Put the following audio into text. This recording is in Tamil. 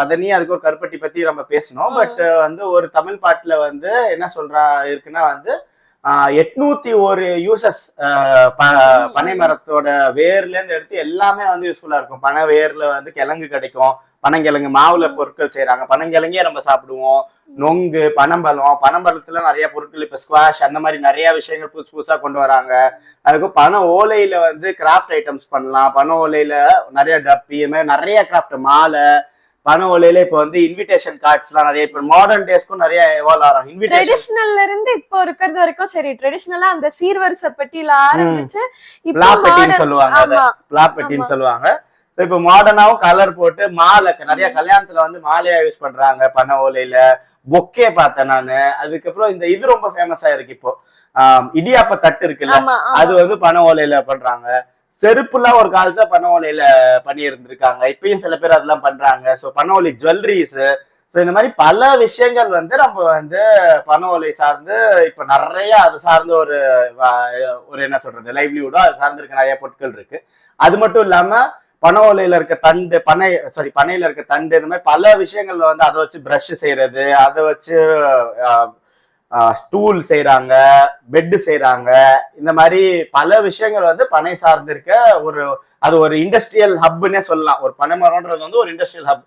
பதனி அதுக்கு ஒரு கருப்பட்டி பத்தி நம்ம பேசணும். பட் வந்து ஒரு தமிழ் பாட்டுல வந்து என்ன சொல்றா இருக்குன்னா வந்து 801 யூசஸ் பனை மரத்தோட வேர்ல இருந்து எடுத்து எல்லாமே வந்து யூஸ்ஃபுல்லா இருக்கும். பனை வேர்ல வந்து கிழங்கு கிடைக்கும். பனங்கிழங்கு மாவுல பொருட்கள் செய்யறாங்க. பனங்கிழங்கே நம்ம சாப்பிடுவோம். நொங்கு, பனம்பழம், பனம்பழத்துல நிறைய பொருட்கள் இப்ப ஸ்குவாஷ் அந்த மாதிரி நிறைய விஷயங்கள் புதுசு புதுசா கொண்டு வராங்க. அதுக்கு பனை ஓலையில வந்து கிராஃப்ட் ஐட்டம்ஸ் பண்ணலாம். பனை ஓலையில நிறைய டப்பி இது மாதிரி நிறைய கிராஃப்ட் மாலை, பண ஓலையில இப்ப வந்து இன்விடேஷன் கார்ட்ஸ் எல்லாம் நிறைய இப்ப மாடர்ன் டேஸ்க்கும் நிறைய எவால்வ் ஆகும். ட்ரெடிஷனல்ல இருந்து இப்போ இருக்கிறது வரைக்கும் சரி, ட்ரெடிஷனலா அந்த சீர்வரிசை பெட்டியில ஆரம்பிச்சு பிளாப்பெட்டின்னு சொல்லுவாங்க, பிளாப்பெட்டின்னு சொல்லுவாங்க. இப்ப மாடர்னாவும் கலர் போட்டு மாலை நிறைய கல்யாணத்துல வந்து மாலையா யூஸ் பண்றாங்க பனை ஓலையில. பொக்கே பார்த்தேன் நானு. அதுக்கப்புறம் இந்த இது ரொம்ப ஃபேமஸா இருக்கு இப்போ, இடியாப்ப தட்டு இருக்குல்ல, அது வந்து பனை ஓலையில பண்றாங்க. செருப்புலாம் ஒரு காலத்துல பனை ஓலையில பண்ணி இருந்திருக்காங்க. இப்பயும் சில பேர் அதெல்லாம் பண்றாங்க. ஸோ பனை ஓலை ஜுவல்லரிஸ், ஸோ இந்த மாதிரி பல விஷயங்கள் வந்து நம்ம வந்து பனை ஓலை சார்ந்து இப்ப நிறைய அது சார்ந்த ஒரு ஒரு என்ன சொல்றது லைவ்லிஹுடோ அது சார்ந்து இருக்க நிறைய பொருட்கள் இருக்கு. அது மட்டும் இல்லாம பனை ஓலையில இருக்க தண்டு, பனையில இருக்க தண்டு, இந்த மாதிரி பல விஷயங்கள்ல வந்து அதை வச்சு பிரஷ் செய்யறது, அதை வச்சு ஸ்டூல் செய்யறாங்க, பெட் செய்யறாங்க. இந்த மாதிரி பல விஷயங்கள் வந்து பனை சார்ந்து இருக்க ஒரு அது ஒரு இண்டஸ்ட்ரியல் ஹப்னே சொல்லலாம். ஒரு பனை மரம்ன்றது வந்து ஒரு இண்டஸ்ட்ரியல் ஹப்.